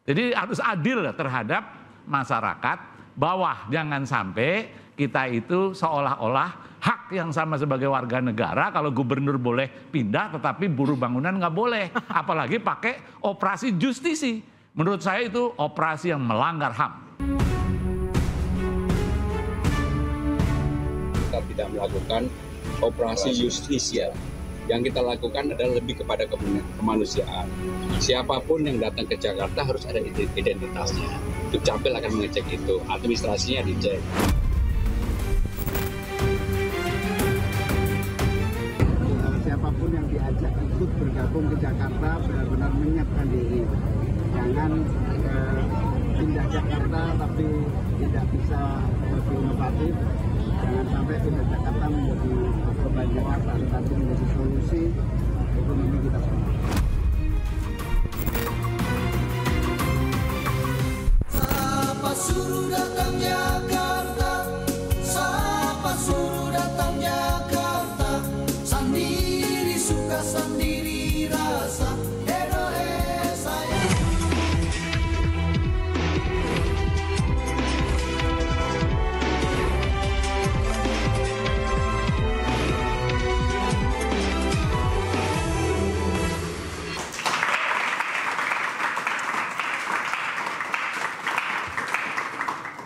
Jadi harus adil terhadap masyarakat bawah. Jangan sampai kita itu seolah-olah hak yang sama sebagai warga negara, kalau gubernur boleh pindah tetapi buruh bangunan nggak boleh. Apalagi pakai operasi justisi. Menurut saya itu operasi yang melanggar HAM. Kita tidak melakukan operasi justisia. Yang kita lakukan adalah lebih kepada kemanusiaan. Siapapun yang datang ke Jakarta harus ada identitasnya. Dukcapil akan mengecek itu, administrasinya dicek. Siapapun yang diajak ikut bergabung ke Jakarta benar-benar menyiapkan diri. Jangan pindah Jakarta tapi tidak bisa lebih inovatif. Jangan sampai pindah Jakarta menjadi beban Jakarta, tapi menjadi solusi ekonomi kita semua. Siapa suruh datang Jakarta, siapa suruh datang Jakarta, sendiri suka sendiri rasa.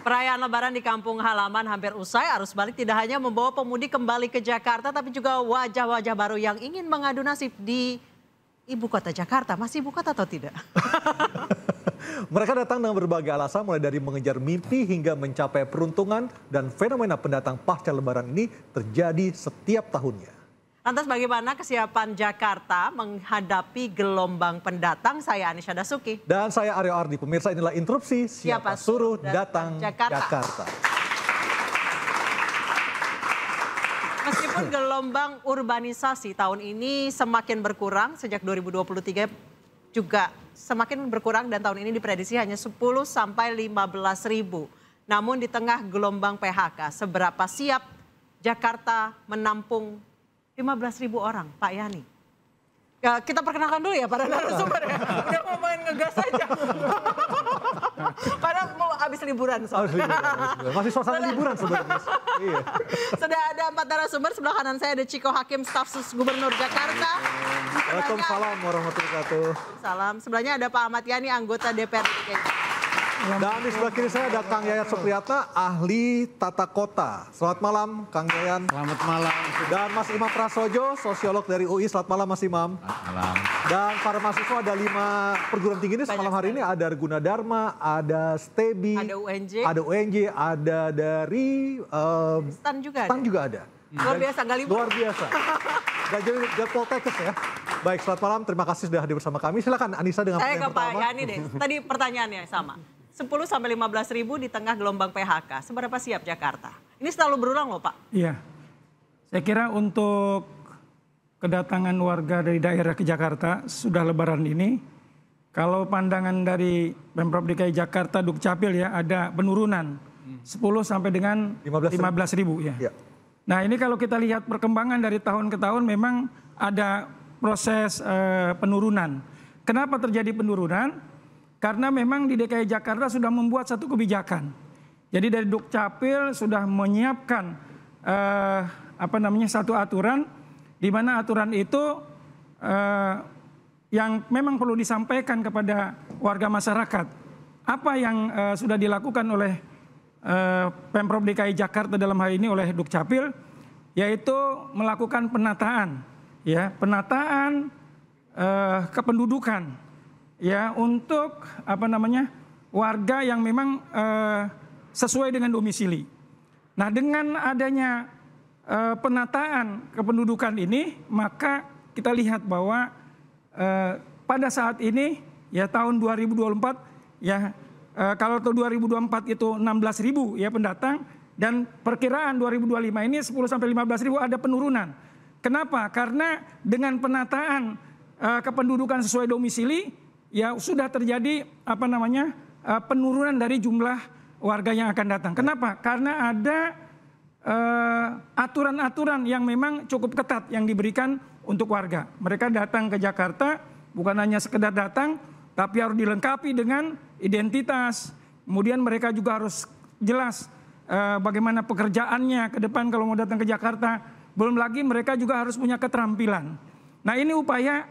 Perayaan Lebaran di kampung halaman hampir usai. Arus balik tidak hanya membawa pemudik kembali ke Jakarta, tapi juga wajah-wajah baru yang ingin mengadu nasib di ibu kota Jakarta. Masih ibu kota atau tidak? Mereka datang dengan berbagai alasan, mulai dari mengejar mimpi hingga mencapai peruntungan, dan fenomena pendatang pasca Lebaran ini terjadi setiap tahunnya. Lantas bagaimana kesiapan Jakarta menghadapi gelombang pendatang? Saya Anisha Dasuki. Dan saya Aryo Ardi. Pemirsa, inilah interupsi Siapa Suruh Datang Jakarta. Meskipun gelombang urbanisasi tahun ini semakin berkurang, sejak 2023 juga semakin berkurang dan tahun ini diprediksi hanya 10 sampai 15 ribu. Namun di tengah gelombang PHK, seberapa siap Jakarta menampung 15 ribu orang, Pak Yani? Ya, kita perkenalkan dulu ya para narasumber ya. Udah mau main ngegas aja. Karena mau habis liburan soalnya. Masih suasana liburan sebenarnya. Iya. Sudah ada 4 narasumber, sebelah kanan saya ada Ciko Hakim, staf sus Gubernur Jakarta. Waalaikumsalam warahmatullahi wabarakatuh. Salam. Sebelahnya ada Pak Ahmad Yani, anggota DPR DKI. Dan di sebelah kiri saya ada Kang Yayat Supriyatna, ahli tata kota. Selamat malam, Kang Yayan. Selamat malam. Dan Mas Imam Prasojo, sosiolog dari UI. Selamat malam, Mas Imam. Selamat malam. Dan para mahasiswa ada 5 perguruan tinggi ini malam hari ini. Ada Gunadarma, ada STEBI, ada UNJ, ada dari STAN juga STAN juga ada. Luar biasa, nggak libur. Luar biasa. Dan jadi Poltekkes ya. Baik, selamat malam. Terima kasih sudah hadir bersama kami. Silakan Anissa dengan pertanyaan pertama. Saya ke Pak Yani deh. Tadi pertanyaannya sama. 10 sampai 15 ribu di tengah gelombang PHK. Seberapa siap Jakarta? Ini selalu berulang loh Pak. Iya. Saya kira untuk kedatangan warga dari daerah ke Jakarta sudah Lebaran ini, kalau pandangan dari Pemprov DKI Jakarta Dukcapil ya, ada penurunan 10 sampai dengan 15 ribu ya. Ya. Nah ini kalau kita lihat perkembangan dari tahun ke tahun memang ada proses penurunan. Kenapa terjadi penurunan? Karena memang di DKI Jakarta sudah membuat satu kebijakan. Jadi dari Dukcapil sudah menyiapkan satu aturan, di mana aturan itu yang memang perlu disampaikan kepada warga masyarakat. Apa yang sudah dilakukan oleh Pemprov DKI Jakarta dalam hal ini oleh Dukcapil, yaitu melakukan penataan, ya penataan kependudukan. Ya untuk warga yang memang sesuai dengan domisili. Nah dengan adanya penataan kependudukan ini, maka kita lihat bahwa pada saat ini ya tahun 2024 ya kalau tahun 2024 itu 16 ribu ya pendatang, dan perkiraan 2025 ini 10 sampai 15 ribu ada penurunan. Kenapa? Karena dengan penataan kependudukan sesuai domisili ya sudah terjadi penurunan dari jumlah warga yang akan datang. Kenapa? Karena ada aturan-aturan yang memang cukup ketat yang diberikan untuk warga. Mereka datang ke Jakarta bukan hanya sekedar datang, tapi harus dilengkapi dengan identitas. Kemudian mereka juga harus jelas bagaimana pekerjaannya ke depan kalau mau datang ke Jakarta. Belum lagi mereka juga harus punya keterampilan. Nah ini upaya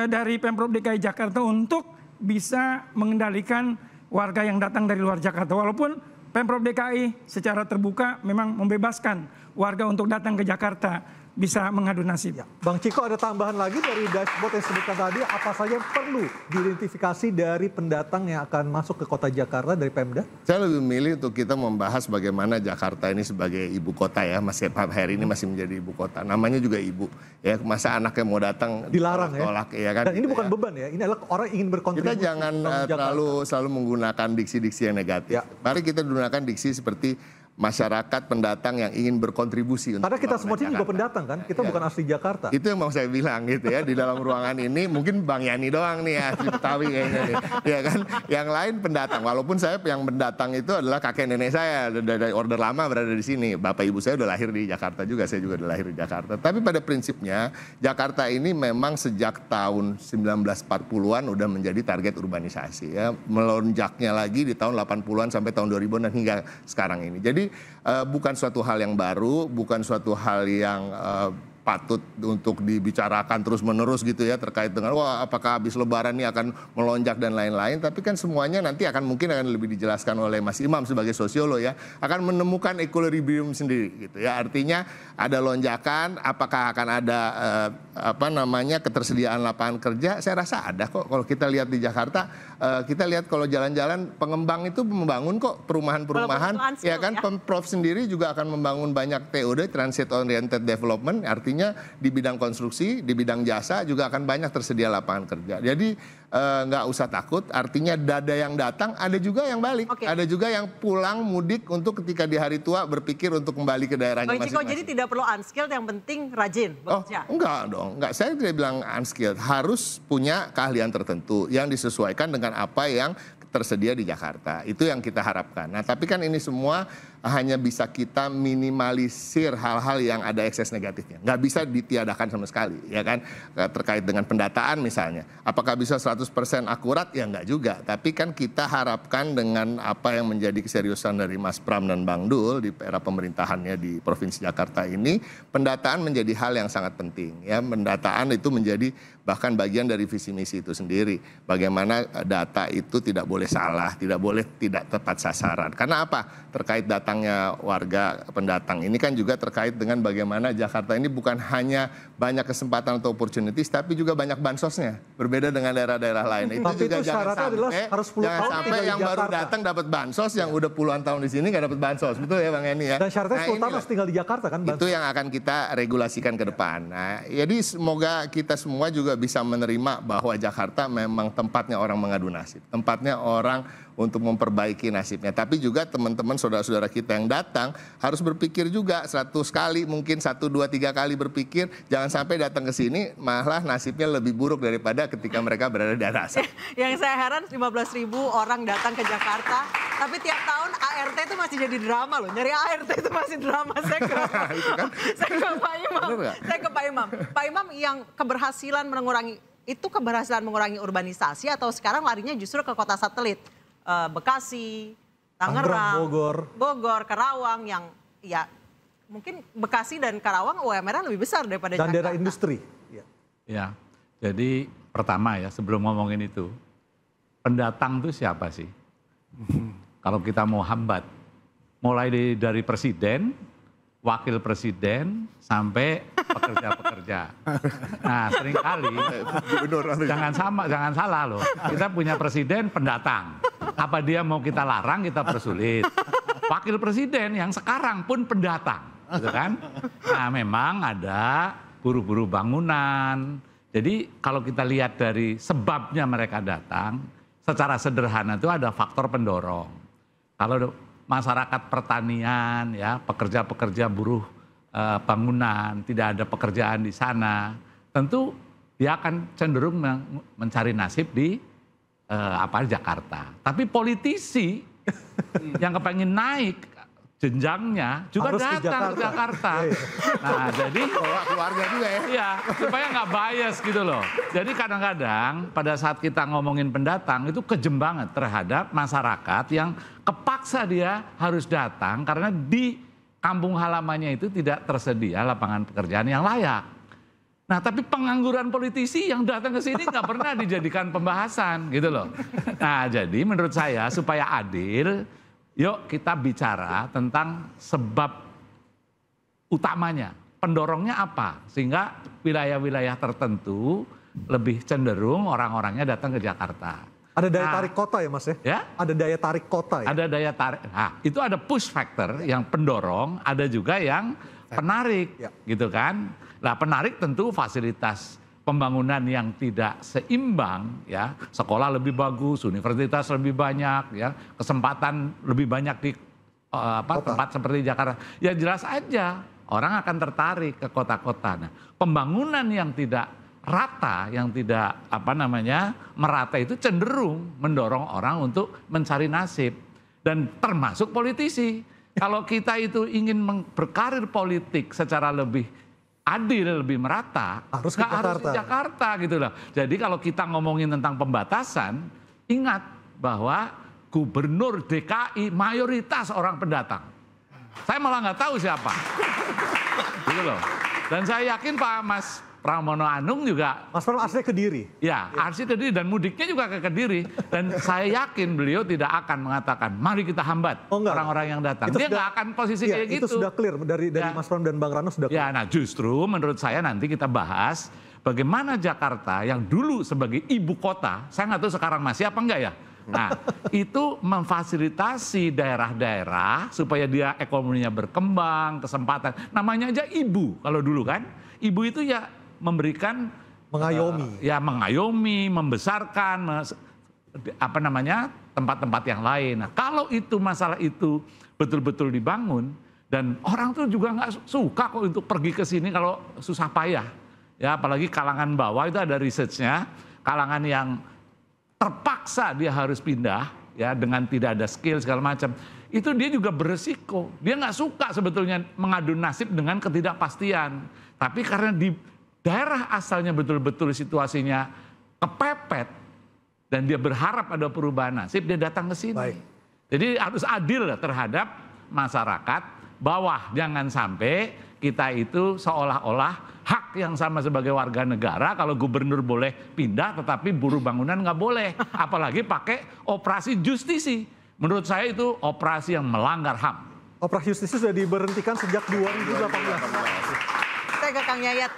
dari Pemprov DKI Jakarta untuk bisa mengendalikan warga yang datang dari luar Jakarta. Walaupun Pemprov DKI secara terbuka memang membebaskan warga untuk datang ke Jakarta bisa mengadu nasib. Ya. Bang Ciko, ada tambahan lagi dari dashboard yang disebutkan tadi, apa saja yang perlu diidentifikasi dari pendatang yang akan masuk ke kota Jakarta dari Pemda? Saya lebih memilih untuk kita membahas bagaimana Jakarta ini sebagai ibu kota ya, masih hari ini masih menjadi ibu kota. Namanya juga ibu ya, masa anaknya mau datang dilarang tolak, ya kan? Dan ini gitu bukan ya. beban ya, ini adalah orang ingin berkontribusi. Kita jangan selalu menggunakan diksi-diksi yang negatif. Ya. Mari kita gunakan diksi seperti masyarakat pendatang yang ingin berkontribusi. Karena kita semua ini juga pendatang kan, kita bukan asli Jakarta. Itu yang mau saya bilang gitu ya, di dalam ruangan ini mungkin Bang Yani doang nih asli Betawi kayaknya nih. Ya kan, yang lain pendatang. Walaupun saya yang pendatang itu adalah kakek nenek saya dari order lama berada di sini. Bapak ibu saya udah lahir di Jakarta juga, saya juga udah lahir di Jakarta. Tapi pada prinsipnya Jakarta ini memang sejak tahun 1940-an udah menjadi target urbanisasi ya. Melonjaknya lagi di tahun 80-an sampai tahun 2000-an dan hingga sekarang ini. Jadi bukan suatu hal yang baru, bukan suatu hal yang patut untuk dibicarakan terus-menerus gitu ya terkait dengan wah apakah habis lebaran ini akan melonjak dan lain-lain, tapi kan semuanya nanti mungkin akan lebih dijelaskan oleh Mas Imam sebagai sosiolog ya, akan menemukan equilibrium sendiri gitu ya. Artinya ada lonjakan, apakah akan ada ketersediaan lapangan kerja? Saya rasa ada kok. Kalau kita lihat di Jakarta, kita lihat kalau jalan-jalan pengembang itu membangun kok perumahan-perumahan ya kan. Pemprov sendiri juga akan membangun banyak TOD, Transit Oriented Development, artinya di bidang konstruksi, di bidang jasa juga akan banyak tersedia lapangan kerja. Jadi nggak usah takut, artinya ada yang datang, ada juga yang balik. Okay. Ada juga yang pulang mudik untuk ketika di hari tua berpikir untuk kembali ke daerahnya masing-masing. Bang Ciko, jadi tidak perlu unskilled, yang penting rajin bekerja. Enggak dong, enggak. Saya tidak bilang unskilled, harus punya keahlian tertentu yang disesuaikan dengan apa yang tersedia di Jakarta. Itu yang kita harapkan. Nah, tapi kan ini semua hanya bisa kita minimalisir hal-hal yang ada ekses negatifnya. Nggak bisa ditiadakan sama sekali, ya kan? Terkait dengan pendataan misalnya. Apakah bisa 100% akurat? Ya nggak juga. Tapi kan kita harapkan dengan apa yang menjadi keseriusan dari Mas Pram dan Bang Dul di era pemerintahannya di Provinsi Jakarta ini, pendataan menjadi hal yang sangat penting. Ya, pendataan itu menjadi bahkan bagian dari visi misi itu sendiri. Bagaimana data itu tidak boleh salah, tidak boleh tidak tepat sasaran. Karena apa? Terkait datangnya warga pendatang ini kan juga terkait dengan bagaimana Jakarta ini bukan hanya banyak kesempatan atau opportunities, tapi juga banyak bansosnya. Berbeda dengan daerah-daerah lain. Itu tapi juga itu syaratnya adalah harus 10 tahun sampai yang baru datang dapat bansos, yang udah puluhan tahun di sini nggak dapat bansos. Betul ya Bang Eni ya? Dan syaratnya 10 tahun harus tinggal di Jakarta kan? Itu yang akan kita regulasikan ke depan. Nah, jadi semoga kita semua juga bisa menerima bahwa Jakarta memang tempatnya orang mengadu nasib, tempatnya orang untuk memperbaiki nasibnya. Tapi juga teman-teman saudara-saudara kita yang datang harus berpikir juga 100 kali, mungkin 1, 2, 3 kali berpikir, jangan sampai datang ke sini malah nasibnya lebih buruk daripada ketika mereka berada di daerah asal. Yang saya heran 15.000 orang datang ke Jakarta, tapi tiap tahun ART itu masih jadi drama loh. Nyari ART itu masih drama. Saya ke Pak Imam. Saya ke Pak Imam. Pak Imam, yang keberhasilan mengurangi urbanisasi atau sekarang larinya justru ke kota satelit? Bekasi, Tangerang, Bogor, Karawang, yang ya mungkin Bekasi dan Karawang UMR lebih besar daripada Jakarta. Dan daerah industri. Ya, jadi pertama ya sebelum ngomongin itu, pendatang itu siapa sih? Kalau kita mau hambat, mulai dari presiden, wakil presiden, sampai pekerja-pekerja. Nah, seringkali jangan salah loh. Kita punya presiden pendatang. Apa dia mau kita larang, kita persulit. Wakil presiden yang sekarang pun pendatang, gitu kan? Nah, memang ada buru-buru bangunan. Jadi kalau kita lihat dari sebabnya mereka datang, secara sederhana itu ada faktor pendorong. Kalau masyarakat pertanian, ya pekerja-pekerja buruh bangunan, tidak ada pekerjaan di sana, tentu dia akan cenderung mencari nasib di Jakarta. Tapi politisi yang kepengen naik jenjangnya juga Harus ke datang ke Jakarta. Nah, jadi Bawa keluarga juga ya. iya, supaya nggak bias gitu loh. Jadi kadang-kadang pada saat kita ngomongin pendatang itu kejem banget terhadap masyarakat yang kepaksa dia harus datang karena di kampung halamannya itu tidak tersedia lapangan pekerjaan yang layak. Nah, tapi pengangguran politisi yang datang ke sini nggak pernah dijadikan pembahasan gitu loh. Nah, jadi menurut saya supaya adil, yuk kita bicara tentang sebab utamanya, pendorongnya apa, sehingga wilayah-wilayah tertentu lebih cenderung orang-orangnya datang ke Jakarta. Ada daya tarik kota ya Mas ya? Ya? Ada daya tarik kota ya? Ada daya tarik. Nah, itu ada push factor yang pendorong, ada juga yang penarik, Ya. gitu kan? Nah, penarik tentu fasilitas pembangunan yang tidak seimbang, ya, sekolah lebih bagus, universitas lebih banyak, ya, kesempatan lebih banyak di tempat seperti Jakarta. Ya jelas aja orang akan tertarik ke kota-kota. Nah, pembangunan yang tidak rata, yang tidak merata itu cenderung mendorong orang untuk mencari nasib, dan termasuk politisi. Kalau kita itu ingin berkarir politik secara lebih adil, lebih merata, Harus ke nggak harus di Jakarta. Jakarta gitu loh. Jadi kalau kita ngomongin tentang pembatasan, ingat bahwa gubernur DKI mayoritas orang pendatang. Saya malah nggak tahu siapa, gitu loh. Dan saya yakin Pak Mas Pramono Anung juga, Mas Pram aslinya Kediri. ya, asli Kediri dan mudiknya juga ke Kediri. Dan saya yakin beliau tidak akan mengatakan, mari kita hambat Oh, enggak. orang-orang yang datang. Itu Dia sudah- nggak akan posisi Iya, kayak itu gitu. sudah clear dari Ya. Mas Pram dan Bang Rano sudah clear. Ya, nah justru menurut saya nanti kita bahas bagaimana Jakarta yang dulu sebagai ibu kota, saya nggak tahu sekarang masih apa enggak ya. Nah, itu memfasilitasi daerah-daerah supaya dia ekonominya berkembang, kesempatan. Namanya aja ibu kalau dulu kan. Ibu itu ya memberikan Mengayomi. mengayomi, membesarkan tempat-tempat yang lain. Nah, kalau itu masalah itu betul-betul dibangun dan orang tuh juga nggak suka kok untuk pergi ke sini kalau susah payah. Ya, apalagi kalangan bawah itu ada researchnya, kalangan yang terpaksa dia harus pindah ya dengan tidak ada skill segala macam. Itu dia juga beresiko. Dia nggak suka sebetulnya mengadu nasib dengan ketidakpastian. Tapi karena di daerah asalnya betul-betul situasinya kepepet dan dia berharap ada perubahan nasib, dia datang ke sini. Baik. Jadi harus adil terhadap masyarakat bawah. Jangan sampai kita itu seolah-olah hak yang sama sebagai warga negara, kalau gubernur boleh pindah tetapi buruh bangunan nggak boleh. Apalagi pakai operasi justisi. Menurut saya itu operasi yang melanggar HAM. Operasi justisi sudah diberhentikan sejak 2018. Saya ke Kang Yayat.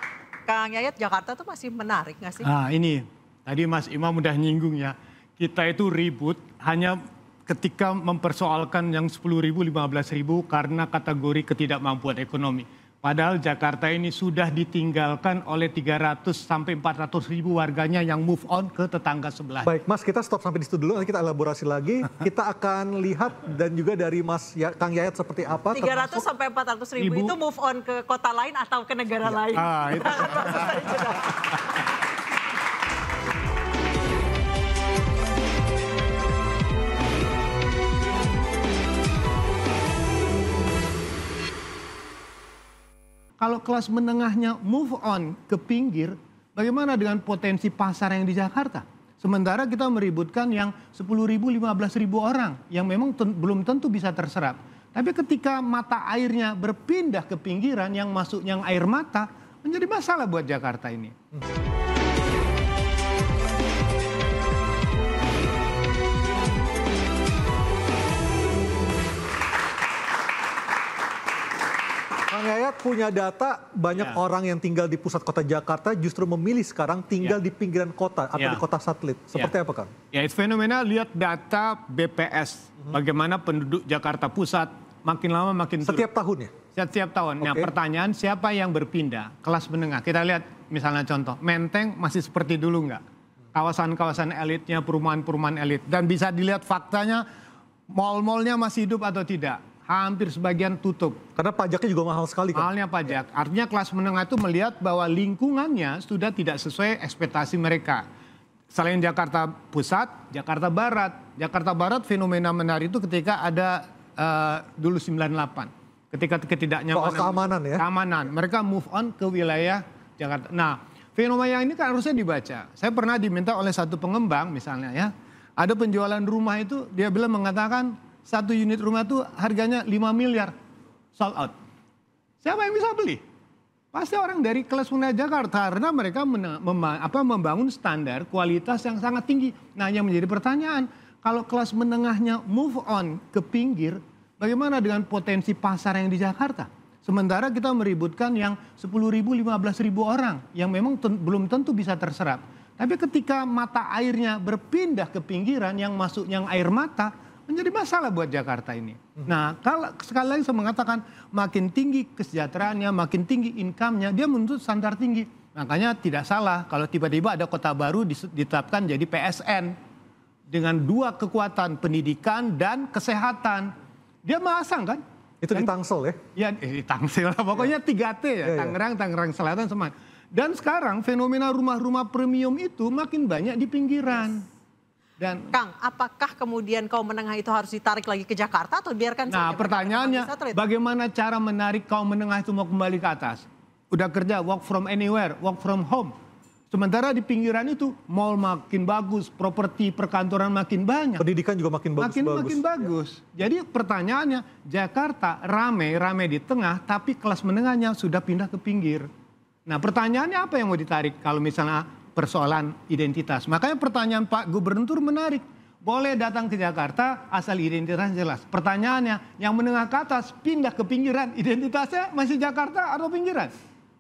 Kang Yayat, Jakarta tuh masih menarik nggak sih? Nah ini, tadi Mas Imam udah nyinggung ya. Kita itu ribut hanya ketika mempersoalkan yang 10.000, 15.000 karena kategori ketidakmampuan ekonomi. Padahal Jakarta ini sudah ditinggalkan oleh 300 sampai 400 ribu warganya yang move on ke tetangga sebelah. Baik, Mas, kita stop sampai di situ dulu, nanti kita elaborasi lagi. Kita akan lihat dan juga dari Kang Yayat seperti apa. 300 sampai 400 ribu itu move on ke kota lain atau ke negara lain? Ah, itu. Kalau kelas menengahnya move on ke pinggir, bagaimana dengan potensi pasar yang di Jakarta? Sementara kita meributkan yang 10.000, 15.000 orang yang memang belum tentu bisa terserap. Tapi ketika mata airnya berpindah ke pinggiran yang masuknya air mata, menjadi masalah buat Jakarta ini. Kang Yayat punya data banyak orang yang tinggal di pusat kota Jakarta justru memilih sekarang tinggal di pinggiran kota atau di kota satelit. Seperti apa, Kang? Ya, itu fenomena. Lihat data BPS. Bagaimana penduduk Jakarta Pusat makin lama makin turun. Setiap tahun ya? Setiap tahun. Nah, pertanyaan siapa yang berpindah? Kelas menengah. Kita lihat misalnya contoh, Menteng masih seperti dulu nggak? Kawasan-kawasan elitnya, perumahan-perumahan elit. Dan bisa dilihat faktanya, mall-mallnya masih hidup atau tidak. Hampir sebagian tutup. Karena pajaknya juga mahal sekali, kan? Mahalnya pajak. Artinya kelas menengah itu melihat bahwa lingkungannya sudah tidak sesuai ekspektasi mereka. Selain Jakarta Pusat, Jakarta Barat. Jakarta Barat fenomena menarik itu ketika ada dulu 98. Ketika ketidaknyamanan. Soal keamanan ya? Keamanan. Mereka move on ke wilayah Jakarta. Nah, fenomena ini kan harusnya dibaca. Saya pernah diminta oleh satu pengembang misalnya ya. Ada penjualan rumah itu, dia bilang mengatakan 1 unit rumah itu harganya 5 miliar. Sold out. Siapa yang bisa beli? Pasti orang dari kelas menengah Jakarta karena mereka membangun standar kualitas yang sangat tinggi. Nah, yang menjadi pertanyaan, kalau kelas menengahnya move on ke pinggir, bagaimana dengan potensi pasar yang di Jakarta? Sementara kita meributkan yang 10.000, 15.000 orang yang memang belum tentu bisa terserap. Tapi ketika mata airnya berpindah ke pinggiran yang masuk yang air mata, menjadi masalah buat Jakarta ini. Nah, kalau sekali lagi saya mengatakan makin tinggi kesejahteraannya, makin tinggi income-nya, dia menuntut standar tinggi. Makanya tidak salah kalau tiba-tiba ada kota baru ditetapkan jadi PSN dengan 2 kekuatan pendidikan dan kesehatan. Dia masang kan? Itu di Tangsel ya? Ya di Tangsel, pokoknya 3T ya, Tangerang Selatan, Semarang. Dan sekarang fenomena rumah-rumah premium itu makin banyak di pinggiran. Dan Kang, apakah kemudian kaum menengah itu harus ditarik lagi ke Jakarta atau biarkan saja? Nah, pertanyaannya bagaimana cara menarik kaum menengah itu mau kembali ke atas? Udah kerja work from anywhere, work from home. Sementara di pinggiran itu mall makin bagus, properti perkantoran makin banyak. Pendidikan juga makin bagus. Makin bagus. Jadi pertanyaannya, Jakarta rame di tengah tapi kelas menengahnya sudah pindah ke pinggir. Nah, pertanyaannya apa yang mau ditarik kalau misalnya persoalan identitas? Makanya pertanyaan Pak Gubernur menarik. Boleh datang ke Jakarta asal identitas jelas. Pertanyaannya, yang menengah ke atas pindah ke pinggiran, identitasnya masih Jakarta atau pinggiran?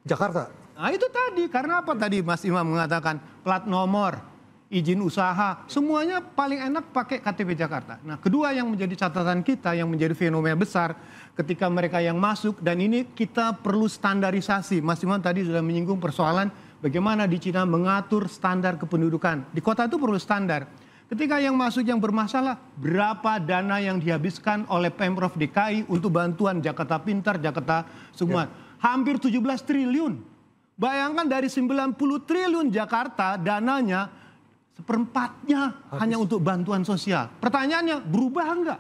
Jakarta. Nah itu tadi, karena apa tadi Mas Imam mengatakan plat nomor, izin usaha, semuanya paling enak pakai KTP Jakarta. Nah, kedua yang menjadi catatan kita, yang menjadi fenomena besar ketika mereka yang masuk, dan ini kita perlu standarisasi. Mas Imam tadi sudah menyinggung persoalan bagaimana di Cina mengatur standar kependudukan. Di kota itu perlu standar. Ketika yang masuk yang bermasalah, berapa dana yang dihabiskan oleh Pemprov DKI untuk bantuan Jakarta Pintar, Jakarta semua. Hampir 17 triliun. Bayangkan dari 90 triliun Jakarta dananya seperempatnya hanya untuk bantuan sosial. Pertanyaannya, berubah enggak?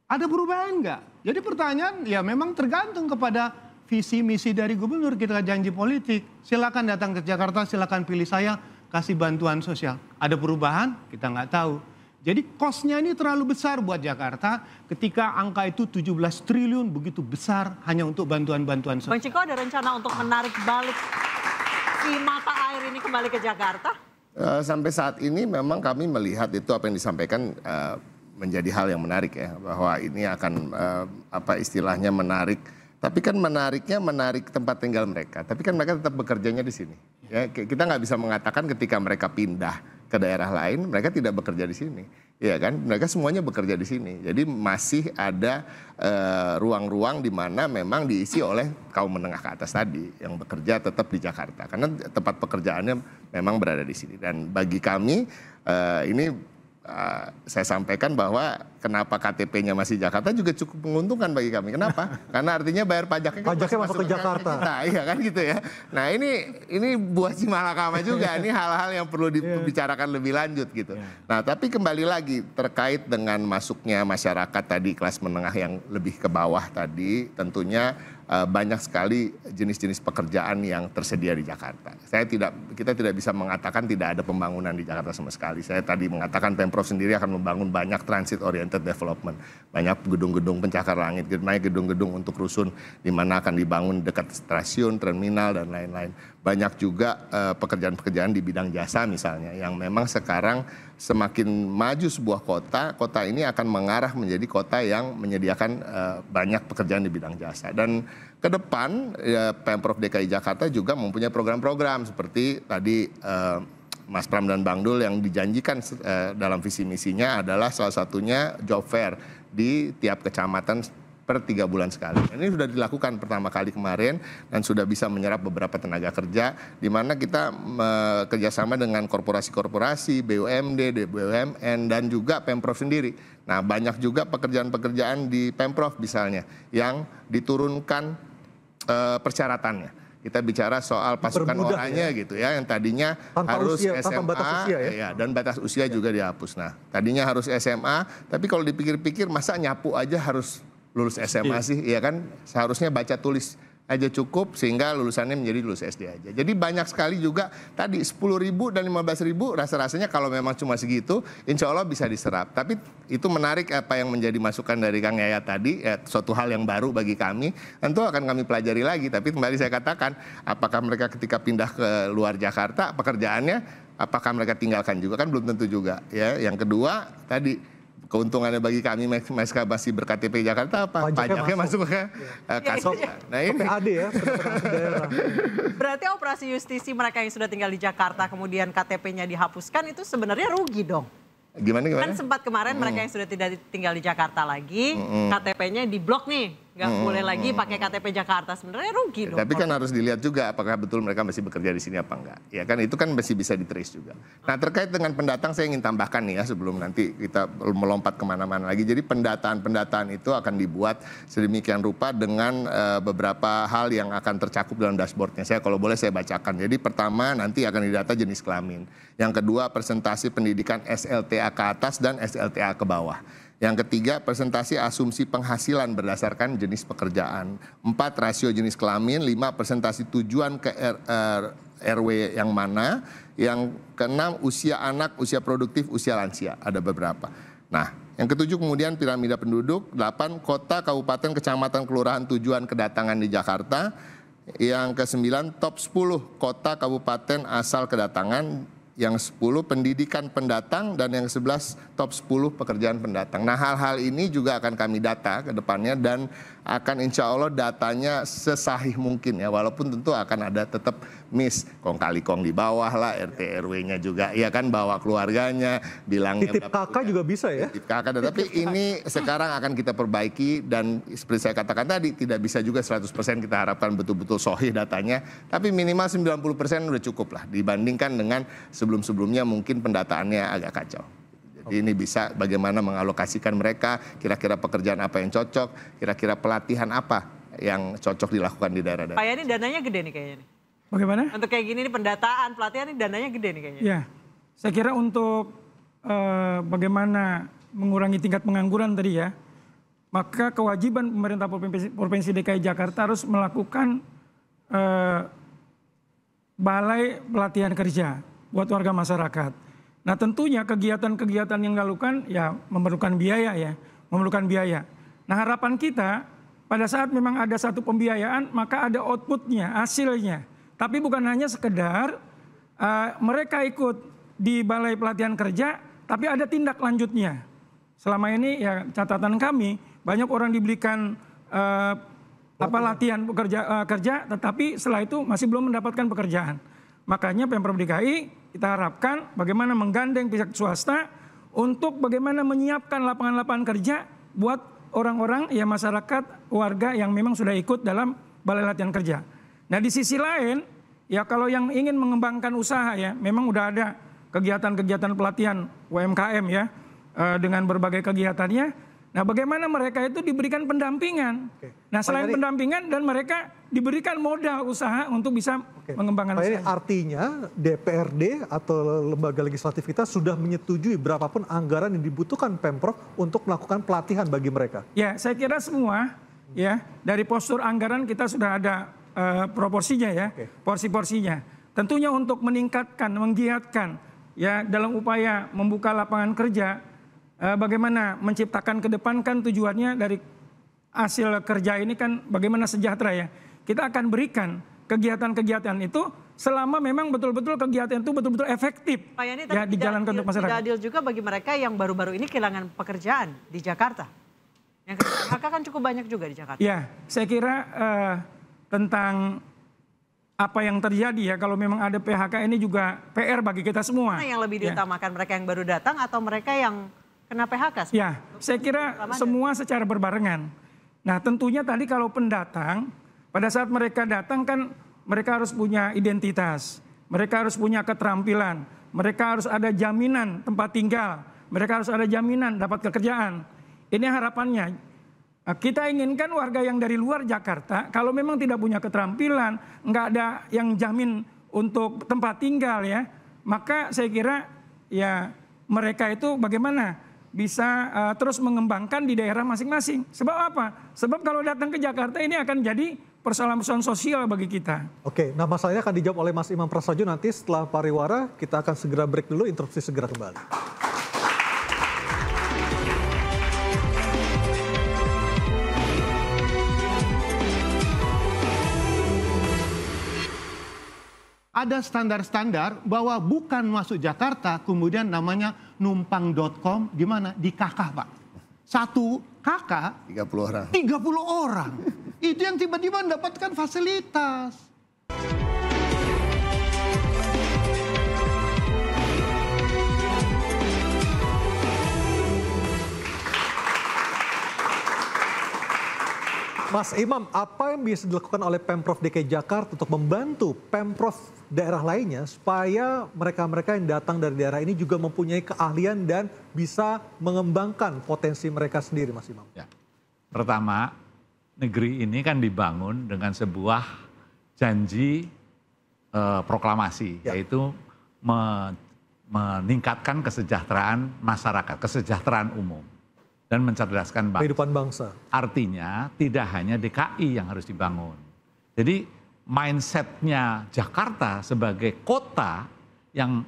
Ada perubahan enggak? Jadi pertanyaan ya memang tergantung kepada visi misi dari gubernur. Kita janji politik, silakan datang ke Jakarta, silakan pilih saya, kasih bantuan sosial. Ada perubahan? Kita nggak tahu. Jadi kosnya ini terlalu besar buat Jakarta ketika angka itu 17 triliun begitu besar hanya untuk bantuan-bantuan sosial. Bang Ciko, ada rencana untuk menarik balik si mata air ini kembali ke Jakarta? Sampai saat ini memang kami melihat itu apa yang disampaikan menjadi hal yang menarik ya, bahwa ini akan apa istilahnya menarik. Tapi kan menariknya menarik tempat tinggal mereka. Tapi kan mereka tetap bekerjanya di sini. Ya, kita nggak bisa mengatakan ketika mereka pindah ke daerah lain, mereka tidak bekerja di sini. Ya kan, mereka semuanya bekerja di sini. Jadi masih ada ruang-ruang di mana memang diisi oleh kaum menengah ke atas tadi yang bekerja tetap di Jakarta. Karena tempat pekerjaannya memang berada di sini. Dan bagi kami ini saya sampaikan bahwa kenapa KTP-nya masih Jakarta juga cukup menguntungkan bagi kami. Kenapa? Karena artinya bayar pajaknya masuk ke Jakarta. Nah, iya kan gitu ya. Nah ini buah si malakama juga. Ini hal-hal yang perlu dibicarakan lebih lanjut gitu. Nah tapi kembali lagi terkait dengan masuknya masyarakat tadi kelas menengah yang lebih ke bawah tadi, tentunya banyak sekali jenis-jenis pekerjaan yang tersedia di Jakarta. Kita tidak bisa mengatakan tidak ada pembangunan di Jakarta sama sekali. Saya tadi mengatakan Pemprov sendiri akan membangun banyak transit oriented development, banyak gedung-gedung pencakar langit, banyak gedung-gedung untuk rusun di mana akan dibangun dekat stasiun, terminal dan lain-lain. Banyak juga pekerjaan-pekerjaan di bidang jasa misalnya yang memang sekarang semakin maju sebuah kota ini akan mengarah menjadi kota yang menyediakan banyak pekerjaan di bidang jasa. Dan ke depan Pemprov DKI Jakarta juga mempunyai program-program seperti tadi Mas Pram dan Bang Dul yang dijanjikan dalam visi misinya adalah salah satunya job fair di tiap kecamatan per 3 bulan sekali. Ini sudah dilakukan pertama kali kemarin dan sudah bisa menyerap beberapa tenaga kerja di mana kita kerjasama dengan korporasi-korporasi, BUMD, BUMN dan juga Pemprov sendiri. Nah banyak juga pekerjaan-pekerjaan di Pemprov misalnya yang diturunkan persyaratannya. Kita bicara soal pasukan Dipermudah, orangnya gitu ya, yang tadinya Tanpa harus usia, tanpa SMA, batas usia ya? ya, dan batas usia juga dihapus. Nah, tadinya harus SMA, tapi kalau dipikir-pikir masa nyapu aja harus lulus SMA sih, ya kan? Seharusnya baca tulis aja cukup sehingga lulusannya menjadi lulus SD aja. Jadi banyak sekali juga tadi 10.000 dan 15.000 rasa-rasanya kalau memang cuma segitu insya Allah bisa diserap. Tapi itu menarik apa yang menjadi masukan dari Kang Yayat tadi, suatu hal yang baru bagi kami. Tentu akan kami pelajari lagi, tapi kembali saya katakan apakah mereka ketika pindah ke luar Jakarta pekerjaannya apakah mereka tinggalkan juga kan belum tentu juga ya. Yang kedua tadi keuntungannya bagi kami mereka masih ber-KTP Jakarta apa? Pajaknya masuk ke kas. Nah ini PAD ya, pendapatan daerah. Berarti operasi justisi mereka yang sudah tinggal di Jakarta kemudian KTP-nya dihapuskan itu sebenarnya rugi dong. Gimana? Kan sempat kemarin mereka yang sudah tidak tinggal di Jakarta lagi, KTP-nya diblok nih, nggak boleh lagi pakai KTP Jakarta, sebenarnya rugi dong. Tapi kan harus dilihat juga apakah betul mereka masih bekerja di sini apa enggak. Ya kan itu kan masih bisa di-trace juga. Nah terkait dengan pendatang saya ingin tambahkan nih ya sebelum nanti kita melompat kemana-mana lagi. Jadi pendataan itu akan dibuat sedemikian rupa dengan beberapa hal yang akan tercakup dalam dashboardnya. Saya kalau boleh saya bacakan. Jadi pertama nanti akan didata jenis kelamin. Yang kedua presentasi pendidikan SLTA ke atas dan SLTA ke bawah. Yang ketiga, presentasi asumsi penghasilan berdasarkan jenis pekerjaan. 4, rasio jenis kelamin. 5, presentasi tujuan ke RW yang mana. Yang keenam, usia anak, usia produktif, usia lansia. Ada beberapa. Nah, yang ketujuh kemudian piramida penduduk. 8, kota, kabupaten, kecamatan, kelurahan tujuan kedatangan di Jakarta. Yang ke-9, top 10 kota, kabupaten, asal kedatangan. Yang 10 pendidikan pendatang dan yang 11 top 10 pekerjaan pendatang. Nah hal-hal ini juga akan kami data ke depannya dan akan insya Allah datanya sesahih mungkin ya. Walaupun tentu akan ada tetap miss kong kali kong di bawah lah, RT RW-nya juga ya kan bawa keluarganya bilangnya. Titip kakak juga bisa ya? Titip kakak, tapi ini sekarang akan kita perbaiki dan seperti saya katakan tadi tidak bisa juga 100% kita harapkan betul-betul sahih datanya. Tapi minimal 90% udah cukup lah dibandingkan dengan sebelum-sebelumnya mungkin pendataannya agak kacau. Jadi ini bisa bagaimana mengalokasikan mereka, kira-kira pekerjaan apa yang cocok, kira-kira pelatihan apa yang cocok dilakukan di daerah-daerah. Pak Yani dananya gede nih kayaknya nih. Bagaimana? Untuk kayak gini nih pendataan, pelatihan ini dananya gede nih kayaknya. Ya, saya kira untuk bagaimana mengurangi tingkat pengangguran tadi ya, maka kewajiban pemerintah Provinsi DKI Jakarta harus melakukan balai pelatihan kerja buat warga masyarakat. Nah tentunya kegiatan-kegiatan yang dilakukan ya memerlukan biaya ya, memerlukan biaya. Nah harapan kita pada saat memang ada satu pembiayaan maka ada outputnya, hasilnya. Tapi bukan hanya sekedar mereka ikut di balai pelatihan kerja, tapi ada tindak lanjutnya. Selama ini ya catatan kami banyak orang diberikan latihan kerja, tetapi setelah itu masih belum mendapatkan pekerjaan. Makanya Pemprov DKI kita harapkan bagaimana menggandeng pihak swasta untuk bagaimana menyiapkan lapangan-lapangan kerja buat orang-orang ya masyarakat warga yang memang sudah ikut dalam balai latihan kerja. Nah di sisi lain ya kalau yang ingin mengembangkan usaha ya memang udah ada kegiatan-kegiatan pelatihan UMKM ya dengan berbagai kegiatannya. Nah bagaimana mereka itu diberikan pendampingan. Nah selain pendampingan dan mereka diberikan modal usaha untuk bisa mengembangkan usaha. Artinya DPRD atau lembaga legislatif kita sudah menyetujui berapapun anggaran yang dibutuhkan Pemprov untuk melakukan pelatihan bagi mereka. Ya saya kira semua ya dari postur anggaran kita sudah ada proporsinya ya, porsi-porsinya. Tentunya untuk meningkatkan, menggiatkan ya dalam upaya membuka lapangan kerja. Bagaimana menciptakan ke depan kan tujuannya dari hasil kerja ini kan bagaimana sejahtera ya. Kita akan berikan kegiatan-kegiatan itu selama memang betul-betul kegiatan itu betul-betul efektif Pak Yani, ya dijalankan untuk masyarakat. Tidak adil juga bagi mereka yang baru-baru ini kehilangan pekerjaan di Jakarta. Yang PHK kan cukup banyak juga di Jakarta. Ya, saya kira tentang apa yang terjadi ya kalau memang ada PHK ini juga PR bagi kita semua. Mana yang lebih diutamakan mereka yang baru datang atau mereka yang kena PHK? Ya, saya kira semua secara berbarengan. Nah tentunya tadi kalau pendatang, pada saat mereka datang kan mereka harus punya identitas, mereka harus punya keterampilan, mereka harus ada jaminan tempat tinggal, mereka harus ada jaminan dapat pekerjaan. Ini harapannya. Kita inginkan warga yang dari luar Jakarta, kalau memang tidak punya keterampilan, nggak ada yang jamin untuk tempat tinggal ya, maka saya kira ya mereka itu bagaimana bisa terus mengembangkan di daerah masing-masing. Sebab apa? Sebab kalau datang ke Jakarta ini akan jadi persoalan-persoalan sosial bagi kita. Oke, nah masalahnya akan dijawab oleh Mas Imam Prasojo nanti setelah pariwara. Kita akan segera break dulu, interupsi segera kembali. Ada standar-standar bahwa bukan masuk Jakarta, kemudian namanya numpang.com, di mana? Di KK, Pak. Satu KK 30 orang. 30 orang. Itu yang tiba-tiba mendapatkan fasilitas. Mas Imam, apa yang bisa dilakukan oleh Pemprov DKI Jakarta untuk membantu Pemprov daerah lainnya supaya mereka-mereka yang datang dari daerah ini juga mempunyai keahlian dan bisa mengembangkan potensi mereka sendiri, Mas Imam? Ya. Pertama, negeri ini kan dibangun dengan sebuah janji proklamasi, yaitu meningkatkan kesejahteraan masyarakat, kesejahteraan umum. Dan mencerdaskan bangsa. Kehidupan bangsa. Artinya tidak hanya DKI yang harus dibangun. Jadi mindsetnya Jakarta sebagai kota yang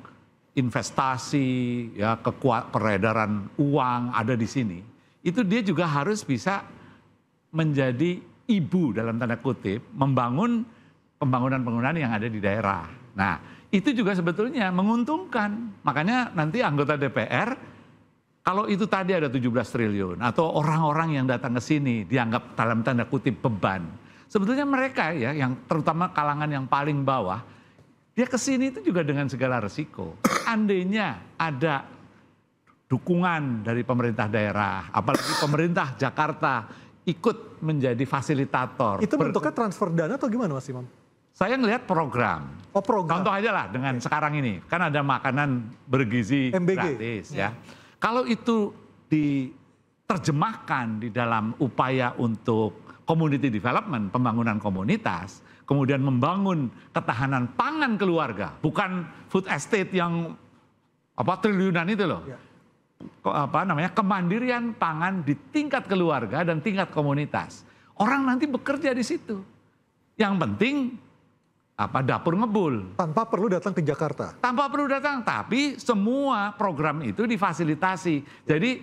investasi, ya peredaran uang ada di sini, itu dia juga harus bisa menjadi ibu dalam tanda kutip, membangun pembangunan-pembangunan yang ada di daerah. Nah, itu juga sebetulnya menguntungkan. Makanya nanti anggota DPR, kalau itu tadi ada 17 triliun atau orang-orang yang datang ke sini dianggap dalam tanda kutip beban. Sebetulnya mereka ya yang terutama kalangan yang paling bawah, dia ke sini itu juga dengan segala resiko. Andainya ada dukungan dari pemerintah daerah, apalagi pemerintah Jakarta ikut menjadi fasilitator. Itu bentuknya transfer dana atau gimana, Mas Imam? Saya ngelihat program. Oh, program. Contoh aja lah dengan sekarang ini, kan ada makanan bergizi MBG. gratis ya. Kalau itu diterjemahkan di dalam upaya untuk community development, pembangunan komunitas, kemudian membangun ketahanan pangan keluarga, bukan food estate yang triliunan itu loh. Ya. Kemandirian pangan di tingkat keluarga dan tingkat komunitas. Orang nanti bekerja di situ. Yang penting dapur ngebul. Tanpa perlu datang ke Jakarta. Tanpa perlu datang, tapi semua program itu difasilitasi. Jadi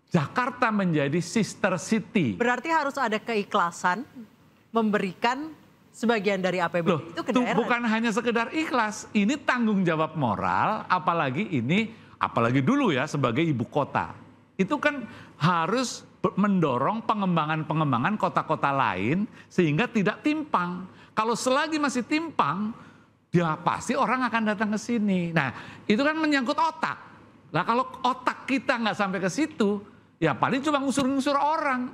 Jakarta menjadi sister city. Berarti harus ada keikhlasan memberikan sebagian dari APBD itu ke daerah. Bukan hanya sekedar ikhlas, ini tanggung jawab moral, apalagi dulu ya sebagai ibu kota. Itu kan harus mendorong pengembangan kota-kota lain sehingga tidak timpang. Kalau selagi masih timpang, ya pasti orang akan datang ke sini. Nah, itu kan menyangkut otak. Nah, kalau otak kita nggak sampai ke situ, ya paling cuma ngusur-ngusur orang.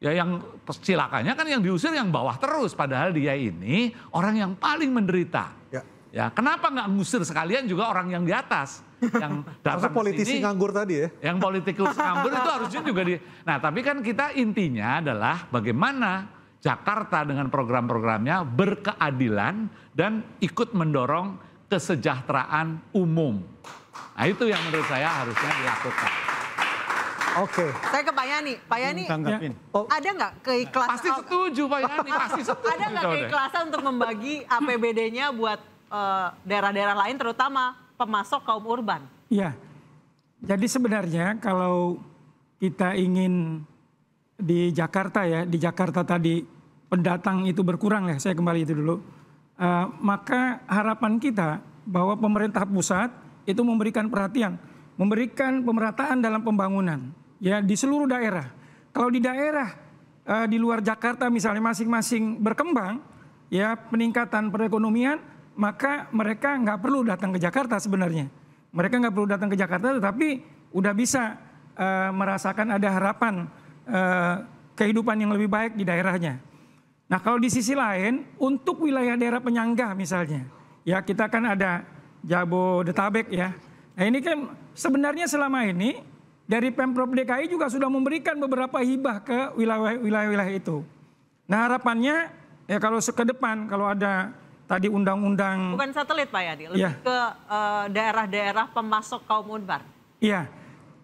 Ya yang celakanya kan yang diusir yang bawah terus, padahal dia ini orang yang paling menderita. Ya, kenapa nggak ngusir sekalian juga orang yang di atas? Yang datang politisi nganggur tadi ya? Yang politikus nganggur itu harusnya juga Nah, tapi kan kita intinya adalah bagaimana Jakarta dengan program-programnya berkeadilan dan ikut mendorong kesejahteraan umum. Nah, itu yang menurut saya harusnya dilakukan. Oke. Saya ke Pak Yani. Pak Yani, ada nggak keikhlasan? Pasti setuju Pak Yani, pasti setuju. Ada nggak keikhlasan untuk membagi APBD-nya buat daerah-daerah lain, terutama pemasok kaum urban? Iya. Jadi sebenarnya kalau kita ingin di Jakarta ya, di Jakarta tadi pendatang itu berkurang ya, saya kembali itu dulu. Maka harapan kita bahwa pemerintah pusat itu memberikan perhatian, memberikan pemerataan dalam pembangunan ya di seluruh daerah. Kalau di daerah di luar Jakarta misalnya masing-masing berkembang ya peningkatan perekonomian, maka mereka nggak perlu datang ke Jakarta sebenarnya. Mereka nggak perlu datang ke Jakarta, tetapi udah bisa merasakan ada harapan kehidupan yang lebih baik di daerahnya. Nah, kalau di sisi lain, untuk wilayah daerah penyangga misalnya, ya kita kan ada Jabodetabek ya. Nah, ini kan sebenarnya selama ini dari Pemprov DKI juga sudah memberikan beberapa hibah ke wilayah-wilayah itu. Nah harapannya ya kalau ke depan kalau ada tadi undang-undang. Bukan satelit Pak Yadi, lebih ke daerah-daerah pemasok kaum urban. Iya,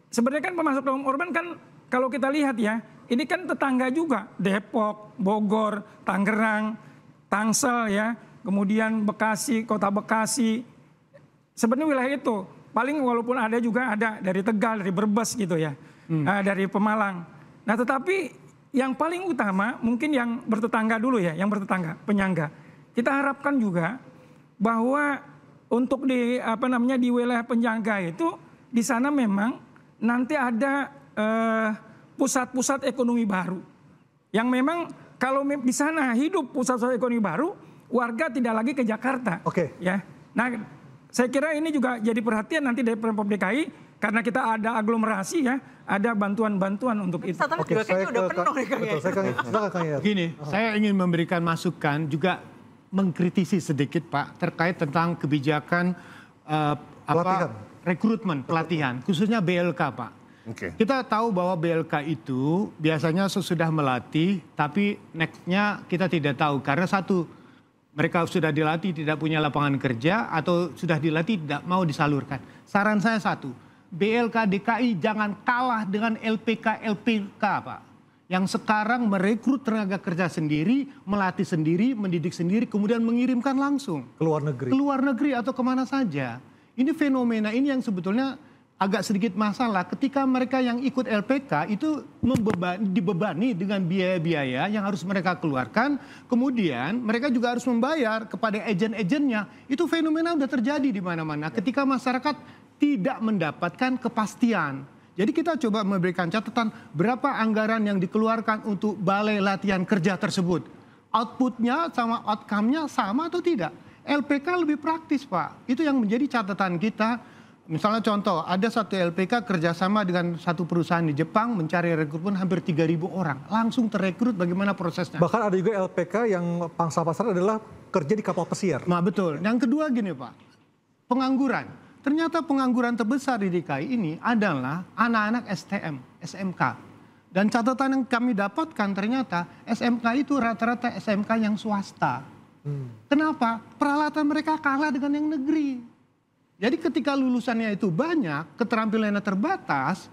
sebenarnya kan pemasok kaum urban kan kalau kita lihat ya, ini kan tetangga juga, Depok, Bogor, Tangerang, Tangsel ya, kemudian Bekasi, Kota Bekasi. Sebenarnya wilayah itu paling walaupun ada juga ada dari Tegal, dari Brebes gitu ya, dari Pemalang. Nah tetapi yang paling utama mungkin yang bertetangga dulu ya, yang bertetangga, penyangga. Kita harapkan juga bahwa untuk di wilayah penyangga itu di sana memang nanti ada pusat-pusat ekonomi baru. Yang memang kalau di sana hidup pusat-pusat ekonomi baru, warga tidak lagi ke Jakarta. Oke. Ya. Nah, saya kira ini juga jadi perhatian nanti dari Pemprov DKI karena kita ada aglomerasi ya, ada bantuan-bantuan untuk itu. Oke, saya udah penuh nih Kang Yayat. Gini, saya ingin memberikan masukan juga mengkritisi sedikit Pak terkait tentang kebijakan rekrutmen pelatihan, khususnya BLK Pak. Okay. Kita tahu bahwa BLK itu biasanya sesudah melatih, tapi next-nya kita tidak tahu. Karena satu, mereka sudah dilatih tidak punya lapangan kerja, atau sudah dilatih tidak mau disalurkan. Saran saya satu, BLK DKI jangan kalah dengan LPK Pak. Yang sekarang merekrut tenaga kerja sendiri, melatih sendiri, mendidik sendiri, kemudian mengirimkan langsung. Ke luar negeri. Ke luar negeri atau kemana saja. Ini fenomena ini yang sebetulnya agak sedikit masalah ketika mereka yang ikut LPK itu dibebani dengan biaya-biaya yang harus mereka keluarkan. Kemudian mereka juga harus membayar kepada agen-agennya. Itu fenomena sudah terjadi di mana-mana ketika masyarakat tidak mendapatkan kepastian. Jadi kita coba memberikan catatan berapa anggaran yang dikeluarkan untuk balai latihan kerja tersebut. Outputnya sama outcome-nya sama atau tidak? LPK lebih praktis Pak. Itu yang menjadi catatan kita. Misalnya contoh, ada satu LPK kerjasama dengan satu perusahaan di Jepang mencari rekrutmen hampir 3.000 orang. Langsung terrekrut bagaimana prosesnya. Bahkan ada juga LPK yang pangsa pasar adalah kerja di kapal pesiar. Nah betul. Yang kedua gini Pak, pengangguran. Ternyata pengangguran terbesar di DKI ini adalah anak-anak STM, SMK. Dan catatan yang kami dapatkan ternyata SMK itu rata-rata SMK yang swasta. Kenapa? Peralatan mereka kalah dengan yang negeri. Jadi ketika lulusannya itu banyak, keterampilannya terbatas,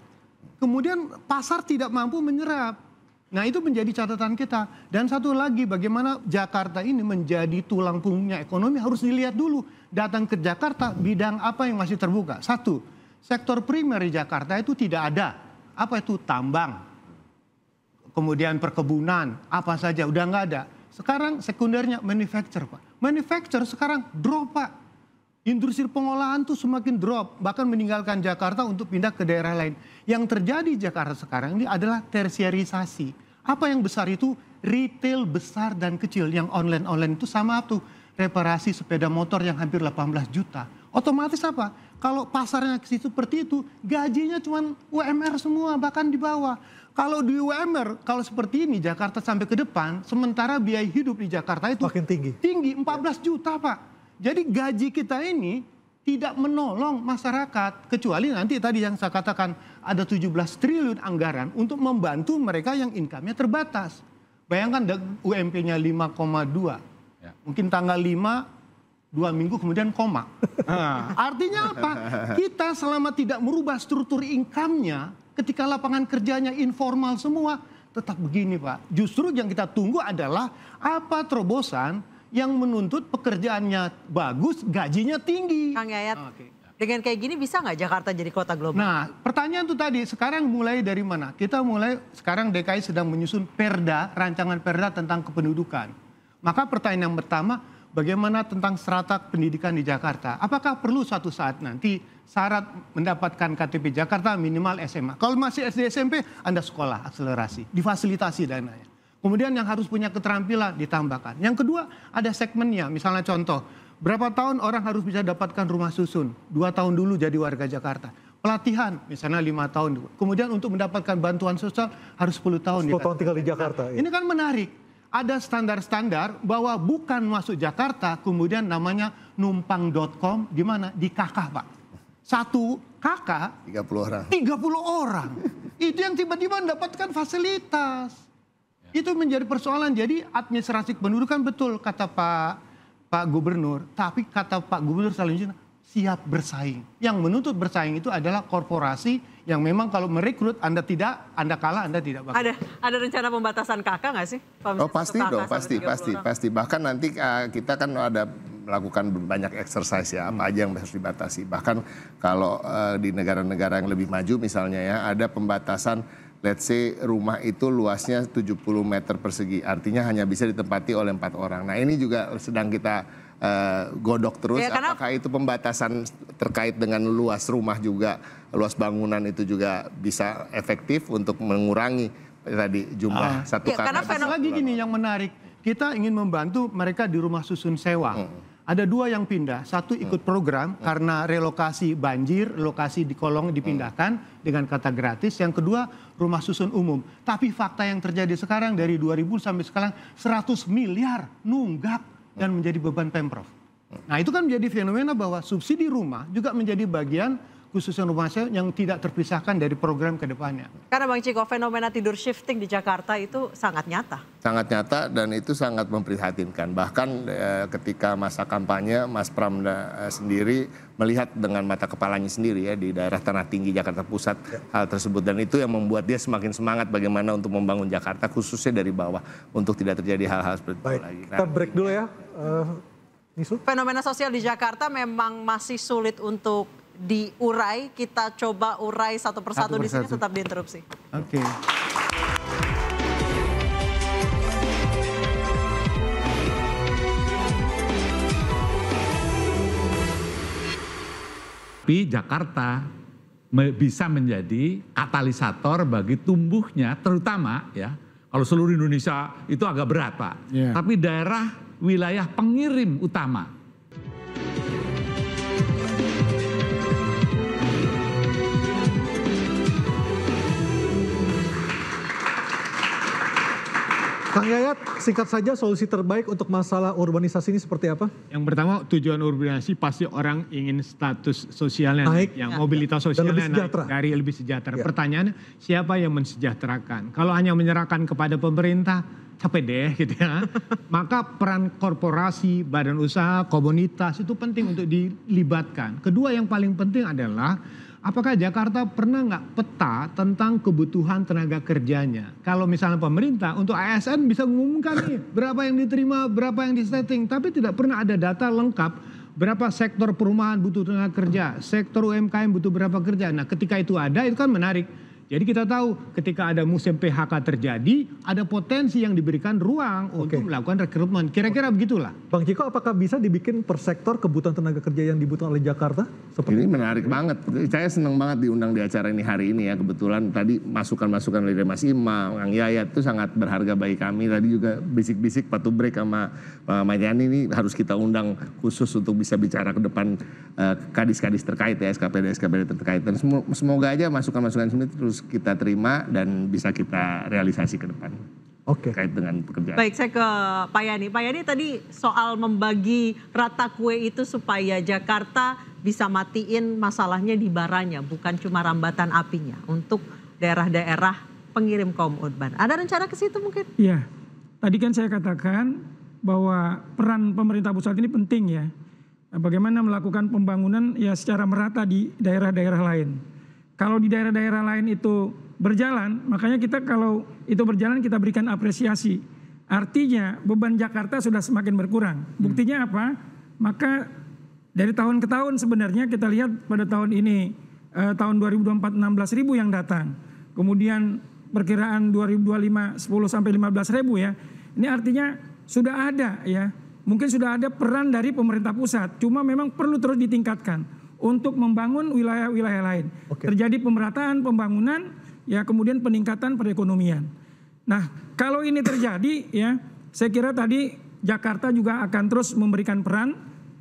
kemudian pasar tidak mampu menyerap. Nah itu menjadi catatan kita. Dan satu lagi bagaimana Jakarta ini menjadi tulang punggungnya ekonomi harus dilihat dulu. Datang ke Jakarta bidang apa yang masih terbuka. Satu, sektor primer di Jakarta itu tidak ada. Apa itu? Tambang. Kemudian perkebunan, apa saja udah nggak ada. Sekarang sekundernya manufacture Pak. Manufacture sekarang drop Pak. Industri pengolahan tuh semakin drop, bahkan meninggalkan Jakarta untuk pindah ke daerah lain. Yang terjadi di Jakarta sekarang ini adalah tersiarisasi. Apa yang besar itu? Retail besar dan kecil. Yang online-online itu sama tuh. Reparasi sepeda motor yang hampir 18 juta. Otomatis apa? Kalau pasarnya seperti itu, gajinya cuma UMR semua, bahkan di bawah. Kalau di UMR, kalau seperti ini Jakarta sampai ke depan, sementara biaya hidup di Jakarta itu makin tinggi. Tinggi, 14 juta Pak. Jadi gaji kita ini tidak menolong masyarakat. Kecuali nanti tadi yang saya katakan ada 17 triliun anggaran untuk membantu mereka yang income-nya terbatas. Bayangkan UMP-nya 5,2. Ya. Mungkin tanggal 5, 2 minggu kemudian koma. Nah, artinya apa? Kita selama tidak merubah struktur income-nya, ketika lapangan kerjanya informal semua, tetap begini Pak. Justru yang kita tunggu adalah apa terobosan yang menuntut pekerjaannya bagus, gajinya tinggi. Kang Yayat, dengan kayak gini bisa nggak Jakarta jadi kota global? Nah, pertanyaan itu tadi, sekarang mulai dari mana? Kita mulai, sekarang DKI sedang menyusun perda, rancangan perda tentang kependudukan. Maka pertanyaan yang pertama, bagaimana tentang strata pendidikan di Jakarta? Apakah perlu suatu saat nanti syarat mendapatkan KTP Jakarta minimal SMA? Kalau masih SD SMP, Anda sekolah akselerasi, difasilitasi dananya. Kemudian yang harus punya keterampilan ditambahkan. Yang kedua ada segmennya, misalnya contoh, berapa tahun orang harus bisa dapatkan rumah susun? 2 tahun dulu jadi warga Jakarta. Pelatihan misalnya 5 tahun. Kemudian untuk mendapatkan bantuan sosial harus 10 tahun. 10 tahun tinggal di Jakarta. Ini kan menarik. Ada standar-standar bahwa bukan masuk Jakarta, kemudian namanya numpang.com, di mana? Di KK Pak. satu kakak 30 orang. 30 orang. Itu yang tiba-tiba mendapatkan fasilitas. Itu menjadi persoalan. Jadi administrasi kependudukan betul kata Pak Gubernur. Tapi kata Pak Gubernur selanjutnya siap bersaing. Yang menuntut bersaing itu adalah korporasi yang memang kalau merekrut Anda kalah, Anda tidak bakal. Ada rencana pembatasan kakak nggak sih? Oh pasti dong, pasti. Bahkan nanti kita kan ada melakukan banyak exercise ya, apa aja yang harus dibatasi. Bahkan kalau di negara-negara yang lebih maju misalnya ya, ada pembatasan, let's say rumah itu luasnya 70 meter persegi, artinya hanya bisa ditempati oleh 4 orang. Nah ini juga sedang kita godok terus, ya, apakah itu pembatasan terkait dengan luas rumah juga, luas bangunan itu juga bisa efektif untuk mengurangi tadi jumlah satu kakak. Karena lagi gini yang menarik, kita ingin membantu mereka di rumah susun sewa. Ada 2 yang pindah, satu ikut program karena relokasi banjir, lokasi di kolong dipindahkan dengan kata gratis. Yang kedua rumah susun umum. Tapi fakta yang terjadi sekarang dari 2000 sampai sekarang 100 miliar nunggak dan menjadi beban Pemprov. Nah itu kan menjadi fenomena bahwa subsidi rumah juga menjadi bagian khususnya rumah sewa yang tidak terpisahkan dari program ke depannya. Karena Bang Ciko, fenomena tidur shifting di Jakarta itu sangat nyata. Sangat nyata dan itu sangat memprihatinkan. Bahkan ketika masa kampanye, Mas Pram sendiri melihat dengan mata kepalanya sendiri ya di daerah Tanah Tinggi Jakarta Pusat hal tersebut. Dan itu yang membuat dia semakin semangat bagaimana untuk membangun Jakarta khususnya dari bawah untuk tidak terjadi hal-hal seperti itu lagi. Kita break dulu ya. Nisu? Fenomena sosial di Jakarta memang masih sulit untuk diurai. Kita coba urai satu persatu di sini, tetap diinterupsi. Oke. Tapi Jakarta bisa menjadi katalisator bagi tumbuhnya, terutama ya kalau seluruh Indonesia itu agak berat Pak. Yeah. Tapi daerah wilayah pengirim utama. Kang Yayat, singkat saja solusi terbaik untuk masalah urbanisasi ini seperti apa? Yang pertama, tujuan urbanisasi pasti orang ingin status sosialnya naik, yang mobilitas sosialnya naik, dari lebih sejahtera. Pertanyaannya, siapa yang mensejahterakan? Kalau hanya menyerahkan kepada pemerintah, capek deh gitu ya. Maka peran korporasi, badan usaha, komunitas itu penting untuk dilibatkan. Kedua yang paling penting adalah apakah Jakarta pernah nggak peta tentang kebutuhan tenaga kerjanya? Kalau misalnya pemerintah untuk ASN bisa mengumumkan nih berapa yang diterima, berapa yang disetting, tapi tidak pernah ada data lengkap berapa sektor perumahan butuh tenaga kerja, sektor UMKM butuh berapa kerja. Nah ketika itu ada, itu kan menarik. Jadi kita tahu ketika ada musim PHK terjadi, ada potensi yang diberikan ruang untuk melakukan rekrutmen. Kira-kira begitulah. Bang Ciko, apakah bisa dibikin per sektor kebutuhan tenaga kerja yang dibutuhkan oleh Jakarta? Ini menarik banget. Saya senang banget diundang di acara ini hari ini ya. Kebetulan tadi masukan-masukan dari Mas Imam, Kang Yayat itu sangat berharga bagi kami. Tadi juga bisik-bisik Pak Tubrek sama Mas Yani ini harus kita undang khusus untuk bisa bicara ke depan kadis-kadis terkait ya, SKPD terkait. Dan semoga aja masukan-masukan ini terus kita terima dan bisa kita realisasi ke depan. Terkait dengan pekerjaan. Baik, saya ke Pak Yani. Pak Yani tadi soal membagi rata kue itu supaya Jakarta bisa matiin masalahnya di baranya, bukan cuma rambatan apinya untuk daerah-daerah pengirim kaum urban. Ada rencana ke situ mungkin? Iya, tadi kan saya katakan bahwa peran pemerintah pusat ini penting ya. Bagaimana melakukan pembangunan ya secara merata di daerah-daerah lain. Kalau di daerah-daerah lain itu berjalan, makanya kita kalau itu berjalan kita berikan apresiasi. Artinya beban Jakarta sudah semakin berkurang. Buktinya apa? Maka dari tahun ke tahun sebenarnya kita lihat pada tahun ini, tahun 2024 16.000 yang datang. Kemudian perkiraan 2025 10 sampai 15.000 ya. Ini artinya sudah ada ya. Mungkin sudah ada peran dari pemerintah pusat, cuma memang perlu terus ditingkatkan untuk membangun wilayah-wilayah lain. Terjadi pemerataan pembangunan, ya kemudian peningkatan perekonomian. Nah, kalau ini terjadi ya, saya kira tadi Jakarta juga akan terus memberikan peran.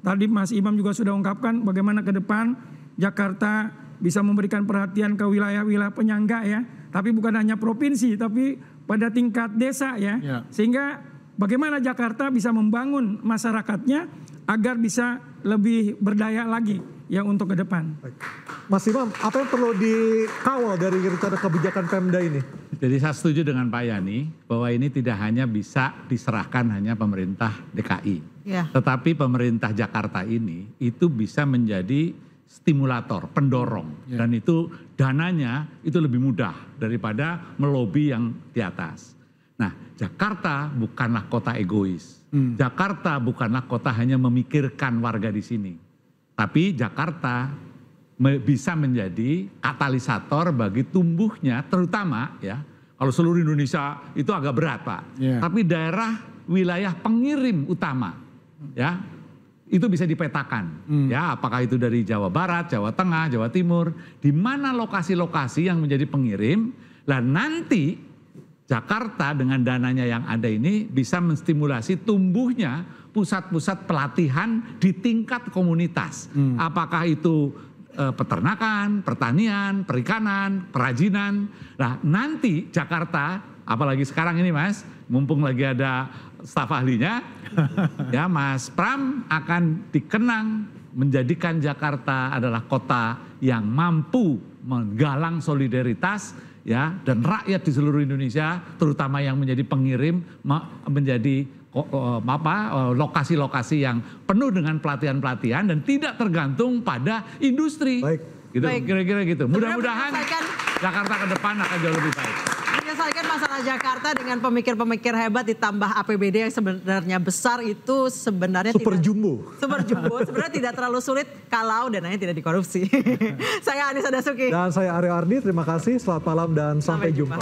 Tadi Mas Imam juga sudah ungkapkan bagaimana ke depan Jakarta bisa memberikan perhatian ke wilayah-wilayah penyangga ya. Tapi bukan hanya provinsi, tapi pada tingkat desa ya. Sehingga bagaimana Jakarta bisa membangun masyarakatnya agar bisa lebih berdaya lagi. yang untuk ke depan. Baik. Mas Imam, apa yang perlu dikawal dari rencana kebijakan Pemda ini? Jadi saya setuju dengan Pak Yani bahwa ini tidak hanya bisa diserahkan hanya pemerintah DKI. Ya. Tetapi pemerintah Jakarta ini itu bisa menjadi stimulator, pendorong. Dan itu dananya itu lebih mudah daripada melobi yang di atas. Nah, Jakarta bukanlah kota egois. Jakarta bukanlah kota hanya memikirkan warga di sini. Tapi Jakarta bisa menjadi katalisator bagi tumbuhnya, terutama ya, kalau seluruh Indonesia itu agak berat Pak. Tapi daerah wilayah pengirim utama ya, itu bisa dipetakan. Ya, apakah itu dari Jawa Barat, Jawa Tengah, Jawa Timur, di mana lokasi-lokasi yang menjadi pengirim. Lah nanti Jakarta dengan dananya yang ada ini bisa menstimulasi tumbuhnya pusat-pusat pelatihan di tingkat komunitas. Apakah itu peternakan, pertanian, perikanan, perajinan. Nah nanti Jakarta, apalagi sekarang ini Mas, mumpung lagi ada staf ahlinya, ya Mas Pram akan dikenang menjadikan Jakarta adalah kota yang mampu menggalang solidaritas ya, dan rakyat di seluruh Indonesia, terutama yang menjadi pengirim, menjadi lokasi-lokasi yang penuh dengan pelatihan-pelatihan dan tidak tergantung pada industri. Baik. Gitu, kira-kira gitu. Mudah-mudahan Jakarta ke depan akan jauh lebih baik. Menyelesaikan masalah Jakarta dengan pemikir-pemikir hebat ditambah APBD yang sebenarnya besar itu sebenarnya Super jumbo. Sebenarnya tidak terlalu sulit kalau dananya tidak dikorupsi. Saya Anissa Dasuki. Dan saya Aryo Ardi, terima kasih, selamat malam dan sampai jumpa.